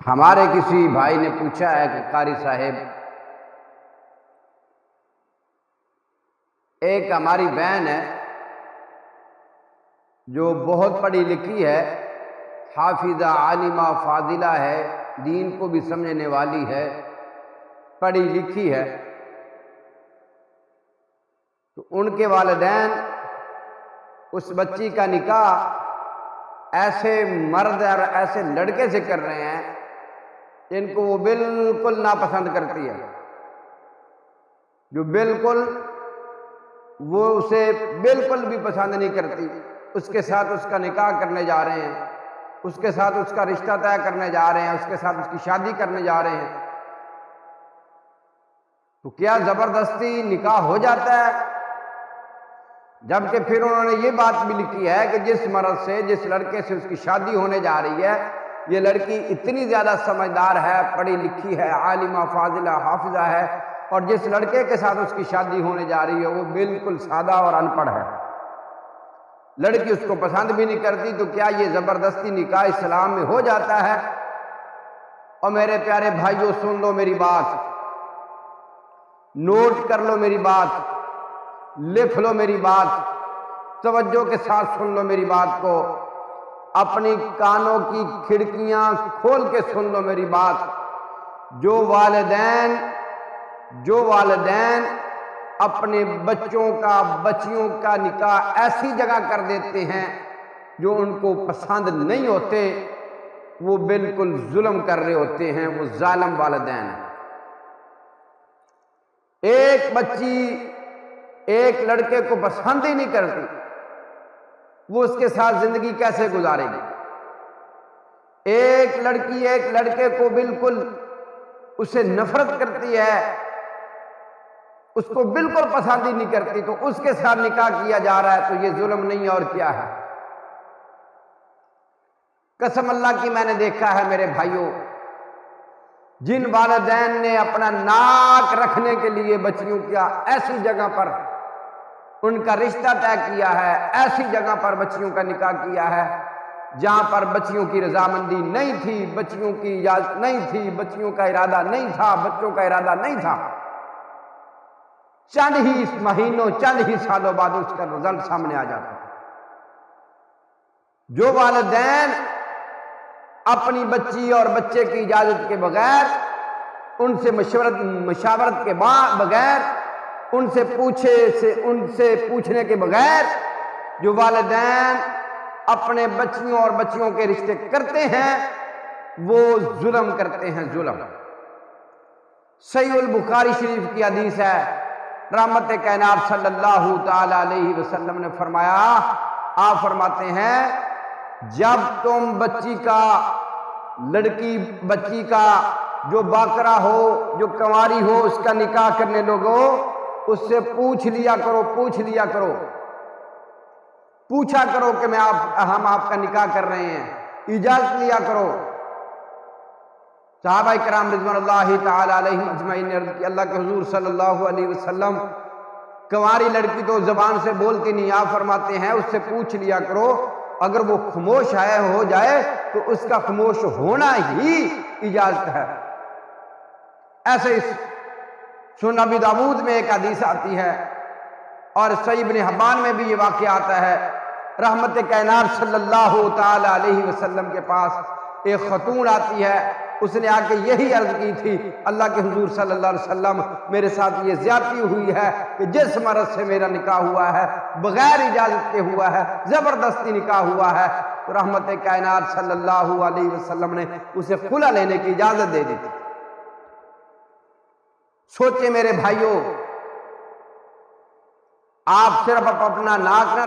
ہمارے کسی بھائی نے پوچھا ہے کہ قاری صاحب، ایک ہماری بہن ہے جو بہت پڑھی لکھی ہے، حافظہ، عالمہ، فاضلہ ہے، دین کو بھی سمجھنے والی ہے، پڑھی لکھی ہے، تو ان کے والدین اس بچی کا نکاح ایسے مرد اور ایسے لڑکے سے کر رہے ہیں جن کو وہ بالکل ناپسند کرتی ہے، جو بالکل وہ اسے بالکل بھی پسند نہیں کرتی، اس کے ساتھ اس کا نکاح کرنے جا رہے ہیں، اس کے ساتھ اس کا رشتہ طے کرنے جا رہے ہیں، اس کے ساتھ اس کی شادی کرنے جا رہے ہیں، تو کیا زبردستی نکاح ہو جاتا ہے؟ جبکہ پھر انہوں نے یہ بات بھی لکھی ہے کہ جس مرد سے، جس لڑکے سے اس کی شادی ہونے جا رہی ہے، یہ لڑکی اتنی زیادہ سمجھدار ہے، پڑھی لکھی ہے، عالمہ، فاضلہ، حافظہ ہے، اور جس لڑکے کے ساتھ اس کی شادی ہونے جا رہی ہے وہ بالکل سادہ اور ان پڑھ ہے، لڑکی اس کو پسند بھی نہیں کرتی، تو کیا یہ زبردستی نکاح اسلام میں ہو جاتا ہے؟ اور میرے پیارے بھائیوں، سن لو میری بات، نوٹ کر لو میری بات، لکھ لو میری بات، توجہ کے ساتھ سن لو میری بات کو، اپنی کانوں کی کھڑکیاں کھول کے سن لو میری بات۔ جو والدین اپنے بچیوں کا نکاح ایسی جگہ کر دیتے ہیں جو ان کو پسند نہیں ہوتے، وہ بالکل ظلم کر رہے ہوتے ہیں، وہ ظالم والدین ہیں۔ ایک بچی ایک لڑکے کو پسند ہی نہیں کرتی، وہ اس کے ساتھ زندگی کیسے گزارے گی؟ ایک لڑکی ایک لڑکے کو بالکل اسے نفرت کرتی ہے، اس کو بالکل پسند ہی نہیں کرتی، تو اس کے ساتھ نکاح کیا جا رہا ہے، تو یہ ظلم نہیں اور کیا ہے؟ قسم اللہ کی میں نے دیکھا ہے میرے بھائیوں، جن والدین نے اپنا ناک رکھنے کے لیے بچیوں کا ایسی جگہ پر ان کا رشتہ طے کیا ہے، ایسی جگہ پر بچیوں کا نکاح کیا ہے جہاں پر بچیوں کی رضامندی نہیں تھی، بچیوں کی اجازت نہیں تھی، بچیوں کا ارادہ نہیں تھا، بچوں کا ارادہ نہیں تھا، چند ہی مہینوں، چند ہی سالوں بعد اس کا رزلٹ سامنے آ جاتا ہے۔ جو والدین اپنی بچی اور بچے کی اجازت کے بغیر، ان سے مشاورت کے بغیر، ان سے پوچھنے کے بغیر جو والدین اپنے بچیوں اور بچیوں کے رشتے کرتے ہیں، وہ ظلم کرتے ہیں، ظلم۔ صحیح البخاری شریف کی حدیث ہے، رحمت کائنات صلی اللہ تعالی علیہ وسلم نے فرمایا، آپ فرماتے ہیں، جب تم بچی کا جو باکرہ ہو، جو کنواری ہو، اس کا نکاح کرنے لوگو، اس سے پوچھ لیا کرو، پوچھا کرو کہ ہم آپ کا نکاح کر رہے ہیں، اجازت لیا کرو۔ صحابہ کرام رضوان اللہ تعالی علیہم اجمعین نے عرض کی، اللہ کے حضور صلی اللہ علیہ وسلم، کنواری لڑکی تو زبان سے بولتی نہیں، آپ فرماتے ہیں اس سے پوچھ لیا کرو، اگر وہ خاموش ہو جائے تو اس کا خاموش ہونا ہی اجازت ہے۔ ایسے سنن ابی داؤد میں ایک حدیث آتی ہے، اور صحیح ابن حبان میں بھی یہ واقعہ آتا ہے، رحمت کائنات صلی اللہ تعالی علیہ وسلم کے پاس ایک خاتون آتی ہے، اس نے آ کے یہی عرض کی تھی، اللہ کے حضور صلی اللہ علیہ وسلم، میرے ساتھ یہ زیادتی ہوئی ہے کہ جس مرد سے میرا نکاح ہوا ہے بغیر اجازت کے ہوا ہے، زبردستی نکاح ہوا ہے، تو رحمت کائنات صلی اللہ علیہ وسلم نے اسے خلا لینے کی اجازت دے دی تھی۔ سوچیں میرے بھائیوں، آپ صرف اپنا ناک نہ